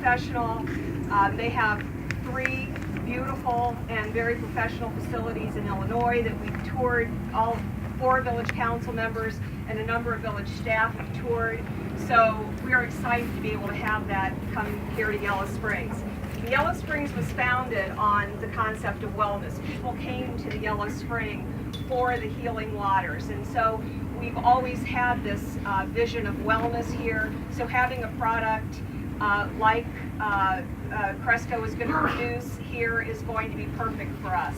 professional. They have 3 beautiful and very professional facilities in Illinois that we've toured. All 4 village council members and a number of village staff have toured. So we are excited to be able to have that come here to Yellow Springs. Yellow Springs was founded on the concept of wellness. People came to the Yellow Spring for the healing waters, and so we've always had this vision of wellness here. So having a product like Cresco is going to produce here is going to be perfect for us.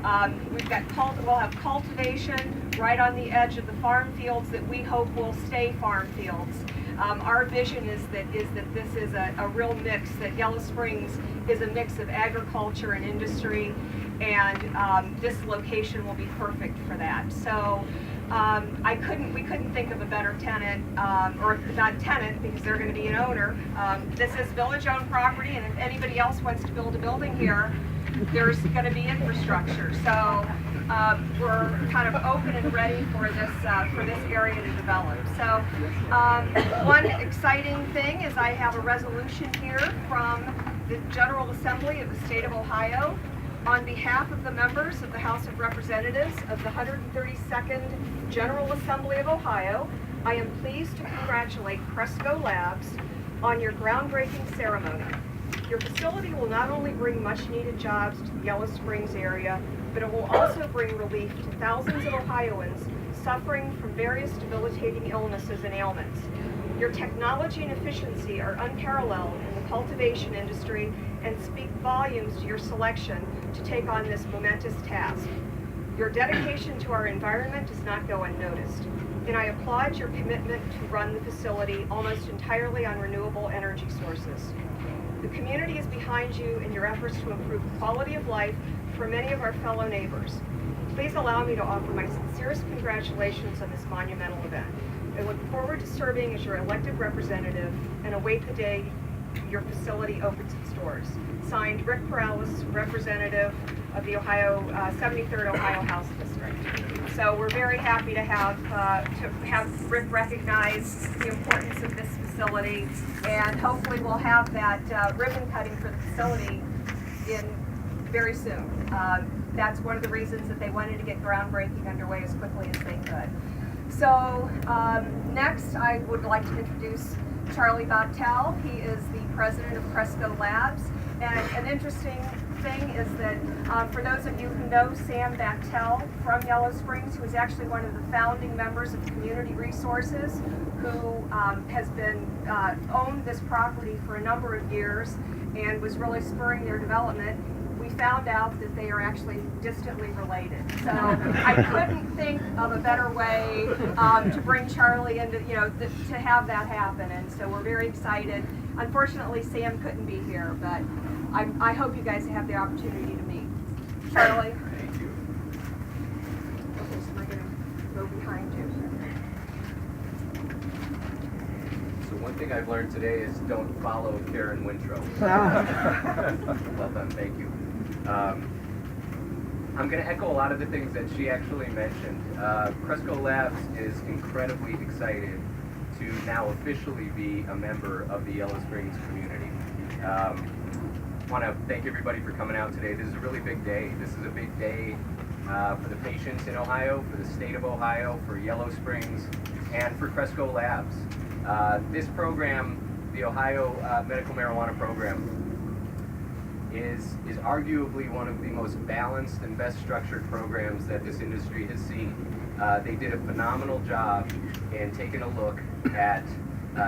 We'll have cultivation right on the edge of the farm fields that we hope will stay farm fields. Our vision is that this is a real mix, that Yellow Springs is a mix of agriculture and industry, and this location will be perfect for that. So we couldn't think of a better tenant, or not tenant because they're going to be an owner. This is village-owned property, and if anybody else wants to build a building here, there's going to be infrastructure. So we're kind of open and ready for this area to develop. So one exciting thing is I have a resolution here from the General Assembly of the State of Ohio. On behalf of the members of the House of Representatives of the 132nd General Assembly of Ohio, I am pleased to congratulate Cresco Labs on your groundbreaking ceremony. Your facility will not only bring much-needed jobs to the Yellow Springs area, but it will also bring relief to thousands of Ohioans suffering from various debilitating illnesses and ailments. Your technology and efficiency are unparalleled in the cultivation industry and speak volumes to your selection to take on this momentous task. Your dedication to our environment does not go unnoticed, and I applaud your commitment to run the facility almost entirely on renewable energy sources. The community is behind you in your efforts to improve the quality of life for many of our fellow neighbors. Please allow me to offer my sincerest congratulations on this monumental event. I look forward to serving as your elected representative and await the day your facility opens its doors. Signed, Rick Perales, representative of the 73rd Ohio House District. So we're very happy to have Rick recognize the importance of this facility, and hopefully we'll have that ribbon cutting for the facility very soon. That's one of the reasons that they wanted to get groundbreaking underway as quickly as they could. So next I would like to introduce Charlie Bachtel. He is the president of Cresco Labs. And an interesting thing is that for those of you who know Sam Bachtel from Yellow Springs, who is actually one of the founding members of Community Resources, who has been owned this property for a number of years and was really spurring their development, we found out that they are actually distantly related. So I couldn't think of a better way to bring Charlie into, to have that happen. And so we're very excited. Unfortunately, Sam couldn't be here, but I hope you guys have the opportunity to meet. Charlie? Thank you. Okay, so we're going to go behind you. So one thing I've learned today is don't follow Karen Winthrop. Well done, thank you. I'm going to echo a lot of the things that she actually mentioned. Cresco Labs is incredibly excited to now officially be a member of the Yellow Springs community. I want to thank everybody for coming out today. This is a really big day. This is a big day for the patients in Ohio, for the state of Ohio, for Yellow Springs, and for Cresco Labs. This program, the Ohio Medical Marijuana Program, is arguably one of the most balanced and best structured programs that this industry has seen. They did a phenomenal job in taking a look at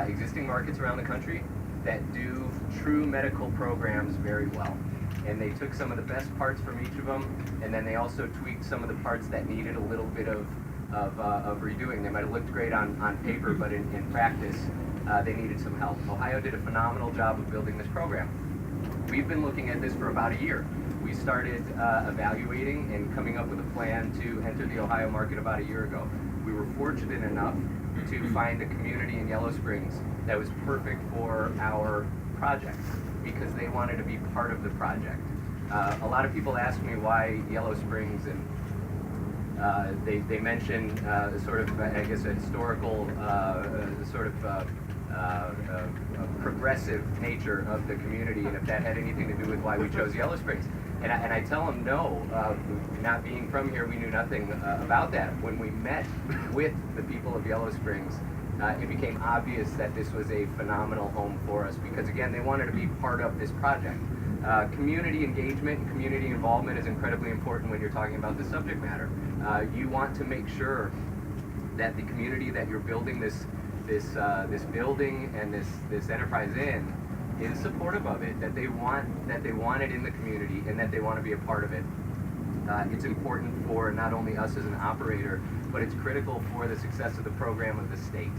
existing markets around the country that do true medical programs very well. And they took some of the best parts from each of them, and then they also tweaked some of the parts that needed a little bit of redoing. They might have looked great on paper, but in practice, they needed some help. Ohio did a phenomenal job of building this program. We've been looking at this for about a year. We started evaluating and coming up with a plan to enter the Ohio market about a year ago. We were fortunate enough to find a community in Yellow Springs that was perfect for our project because they wanted to be part of the project. A lot of people ask me why Yellow Springs, and they mention sort of, I guess, a historical progressive nature of the community, and if that had anything to do with why we chose Yellow Springs. And I tell them no, not being from here, we knew nothing about that. When we met with the people of Yellow Springs, it became obvious that this was a phenomenal home for us because, again, they wanted to be part of this project. Community engagement and community involvement is incredibly important when you're talking about the subject matter. You want to make sure that the community that you're building this building and this enterprise in is supportive of it, that they want it in the community and that they want to be a part of it. It's important for not only us as an operator, but it's critical for the success of the program of the state.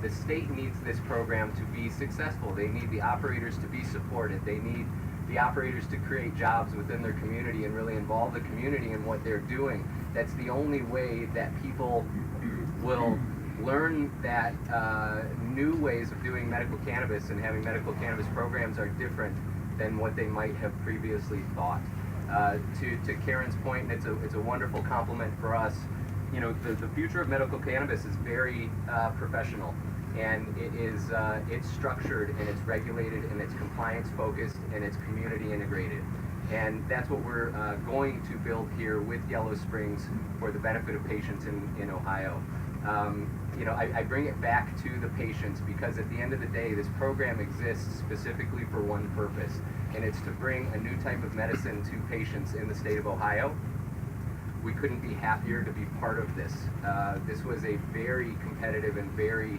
The state needs this program to be successful. They need the operators to be supported. They need the operators to create jobs within their community and really involve the community in what they're doing. That's the only way that people will learn that new ways of doing medical cannabis and having medical cannabis programs are different than what they might have previously thought. To Karen's point, it's a wonderful compliment for us. You know, the future of medical cannabis is very professional, and it's structured and it's regulated and it's compliance focused and it's community integrated. And that's what we're going to build here with Yellow Springs for the benefit of patients in Ohio. You know, I bring it back to the patients because at the end of the day, this program exists specifically for one purpose, and it's to bring a new type of medicine to patients in the state of Ohio. We couldn't be happier to be part of this. This was a very competitive and very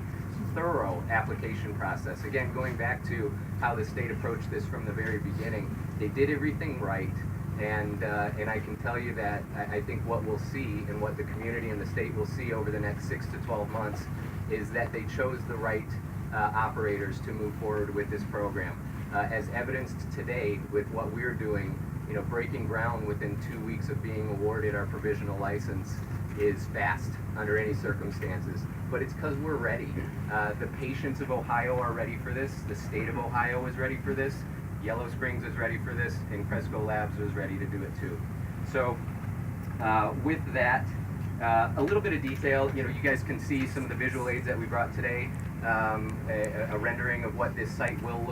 thorough application process. Again, going back to how the state approached this from the very beginning, they did everything right. And I can tell you that I think what we'll see and what the community and the state will see over the next 6 to 12 months is that they chose the right operators to move forward with this program. As evidenced today with what we're doing, you know, breaking ground within 2 weeks of being awarded our provisional license is fast under any circumstances. But it's because we're ready. The patients of Ohio are ready for this. The state of Ohio is ready for this. Yellow Springs is ready for this, and Cresco Labs is ready to do it too. So with that, a little bit of detail, you know, you guys can see some of the visual aids that we brought today, a rendering of what this site will look